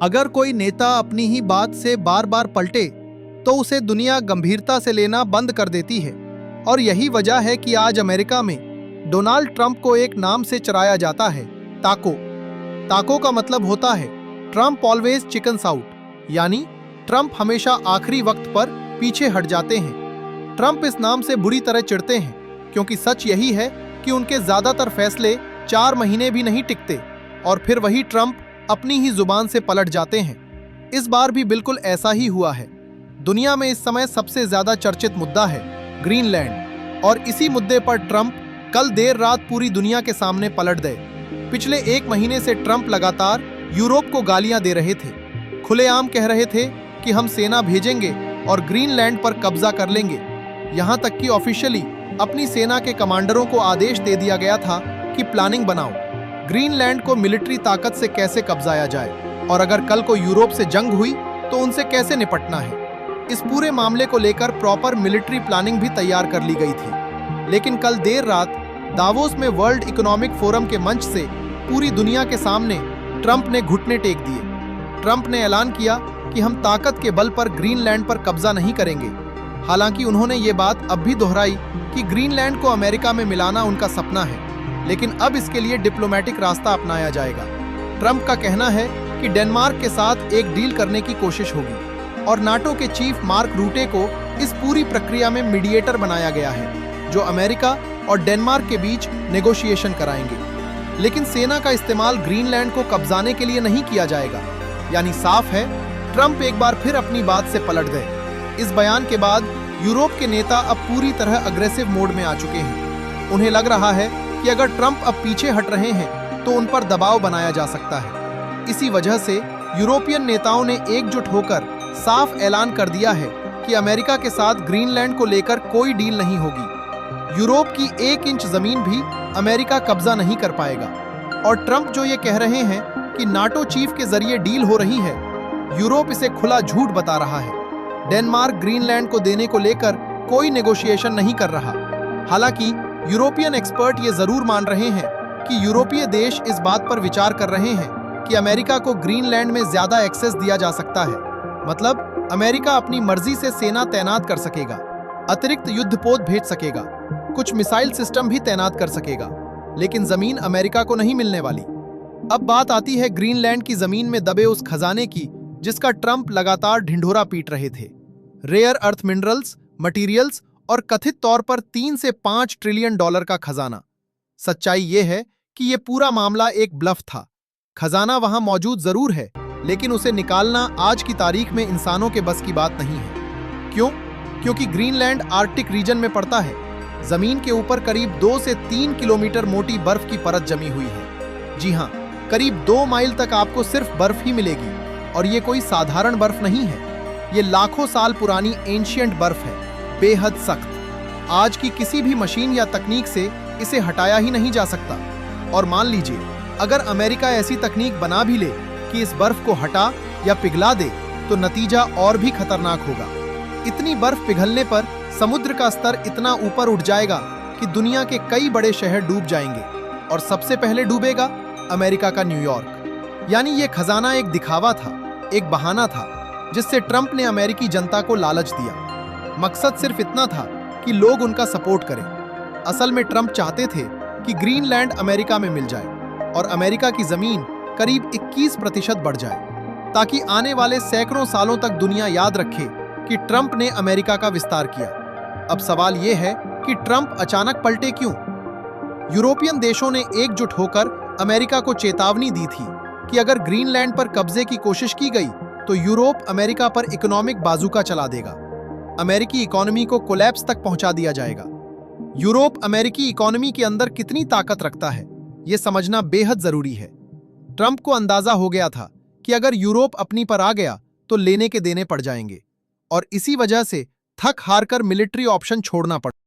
अगर कोई नेता अपनी ही बात से बार बार पलटे तो उसे दुनिया गंभीरता से लेना बंद कर देती है। और यही वजह है कि आज अमेरिका में डोनाल्ड ट्रंप को एक नाम से चराया जाता है, ताको। ताको का मतलब होता है ट्रंप ऑलवेज चिकन्स आउट, यानी ट्रंप हमेशा आखिरी वक्त पर पीछे हट जाते हैं। ट्रंप इस नाम से बुरी तरह चिढ़ते हैं क्योंकि सच यही है कि उनके ज्यादातर फैसले 4 महीने भी नहीं टिकते और फिर वही ट्रंप अपनी ही जुबान से पलट जाते हैं। इस बार भी बिल्कुल ऐसा ही हुआ है। दुनिया में इस समय सबसे ज्यादा चर्चित मुद्दा है ग्रीनलैंड, और इसी मुद्दे पर ट्रंप कल देर रात पूरी दुनिया के सामने पलट गए। पिछले 1 महीने से ट्रंप लगातार यूरोप को गालियां दे रहे थे, खुलेआम कह रहे थे कि हम सेना भेजेंगे और ग्रीनलैंड पर कब्जा कर लेंगे। यहां तक कि ऑफिशियली अपनी सेना के कमांडरों को आदेश दे दिया गया था कि प्लानिंग बनाओ, ग्रीनलैंड को मिलिट्री ताकत से कैसे कब्जाया जाए और अगर कल को यूरोप से जंग हुई तो उनसे कैसे निपटना है। इस पूरे मामले को लेकर प्रॉपर मिलिट्री प्लानिंग भी तैयार कर ली गई थी। लेकिन कल देर रात दावोस में वर्ल्ड इकोनॉमिक फोरम के मंच से पूरी दुनिया के सामने ट्रंप ने घुटने टेक दिए। ट्रंप ने ऐलान किया कि हम ताकत के बल पर ग्रीनलैंड पर कब्जा नहीं करेंगे। हालांकि उन्होंने ये बात अब भी दोहराई कि ग्रीनलैंड को अमेरिका में मिलाना उनका सपना है, लेकिन अब इसके लिए डिप्लोमेटिक रास्ता अपनाया जाएगा। ट्रंप का कहना है कि डेनमार्क के साथ एक डील करने की कोशिश होगी और नाटो के चीफ मार्क रूटे को इस पूरी प्रक्रिया में मीडिएटर बनाया गया है, जो अमेरिका और डेनमार्क के बीच नेगोशिएशन कराएंगे। लेकिन सेना का इस्तेमाल ग्रीनलैंड को कब्जाने के लिए नहीं किया जाएगा। यानी साफ है, ट्रंप एक बार फिर अपनी बात से पलट गए। इस बयान के बाद यूरोप के नेता अब पूरी तरह अग्रेसिव मोड में आ चुके हैं। उन्हें लग रहा है कि अगर ट्रंप अब पीछे हट रहे हैं तो उन पर दबाव बनाया जा सकता है। इसी वजह से यूरोपियन नेताओं ने एकजुट होकर साफ ऐलान कर दिया है कि अमेरिका के साथ ग्रीनलैंड को लेकर कोई डील नहीं होगी। यूरोप की 1 इंच जमीन भी अमेरिका कब्जा नहीं कर पाएगा। और ट्रंप जो ये कह रहे हैं कि नाटो चीफ के जरिए डील हो रही है, यूरोप इसे खुला झूठ बता रहा है। डेनमार्क ग्रीनलैंड को देने को लेकर कोई नेगोशिएशन नहीं कर रहा। हालांकि यूरोपियन एक्सपर्ट ये जरूर मान रहे हैं कि यूरोपीय देश इस बात पर विचार कर रहे हैं कि अमेरिका को ग्रीनलैंड में ज्यादा एक्सेस दिया जा सकता है। मतलब अमेरिका अपनी मर्जी से सेना तैनात कर सकेगा, अतिरिक्त युद्धपोत भेज सकेगा, कुछ मिसाइल सिस्टम भी तैनात कर सकेगा, लेकिन जमीन अमेरिका को नहीं मिलने वाली। अब बात आती है ग्रीनलैंड की जमीन में दबे उस खजाने की जिसका ट्रंप लगातार ढिंढोरा पीट रहे थे। रेयर अर्थ मिनरल्स, मटीरियल्स और कथित तौर पर 3 से 5 ट्रिलियन डॉलर का खजाना। सच्चाई यह है कि यह पूरा मामला एक ब्लफ था। खजाना वहां मौजूद जरूर है, लेकिन उसे निकालना आज की तारीख में इंसानों के बस की बात नहीं है। क्यों? क्योंकि ग्रीनलैंड आर्कटिक रीजन में पड़ता है। जमीन के ऊपर करीब 2 से 3 किलोमीटर मोटी बर्फ की परत जमी हुई है। जी हाँ, करीब 2 माइल तक आपको सिर्फ बर्फ ही मिलेगी, और ये कोई साधारण बर्फ नहीं है। ये लाखों साल पुरानी एंशिएंट बर्फ है, बेहद सख्त। आज की किसी भी मशीन या तकनीक से इसे हटाया ही नहीं जा सकता। और मान लीजिए अगर अमेरिका ऐसी तकनीक बना भी ले कि इस बर्फ को हटा या पिघला दे, तो नतीजा और भी खतरनाक होगा। इतनी बर्फ पिघलने पर समुद्र का स्तर इतना ऊपर उठ जाएगा कि दुनिया के कई बड़े शहर डूब जाएंगे, और सबसे पहले डूबेगा अमेरिका का न्यूयॉर्क। यानी ये खजाना एक दिखावा था, एक बहाना था जिससे ट्रंप ने अमेरिकी जनता को लालच दिया। मकसद सिर्फ इतना था कि लोग उनका सपोर्ट करें। असल में ट्रंप चाहते थे कि ग्रीनलैंड अमेरिका में मिल जाए और अमेरिका की जमीन करीब 21% बढ़ जाए, ताकि आने वाले सैकड़ों सालों तक दुनिया याद रखे कि ट्रंप ने अमेरिका का विस्तार किया। अब सवाल यह है कि ट्रंप अचानक पलटे क्यों? यूरोपियन देशों ने एकजुट होकर अमेरिका को चेतावनी दी थी कि अगर ग्रीनलैंड पर कब्जे की कोशिश की गई तो यूरोप अमेरिका पर इकोनॉमिक बाजूका चला देगा। अमेरिकी इकोनॉमी को कोलैप्स तक पहुंचा दिया जाएगा। यूरोप अमेरिकी इकोनॉमी के अंदर कितनी ताकत रखता है, यह समझना बेहद जरूरी है। ट्रंप को अंदाजा हो गया था कि अगर यूरोप अपनी पर आ गया तो लेने के देने पड़ जाएंगे, और इसी वजह से थक हार कर मिलिट्री ऑप्शन छोड़ना पड़ा।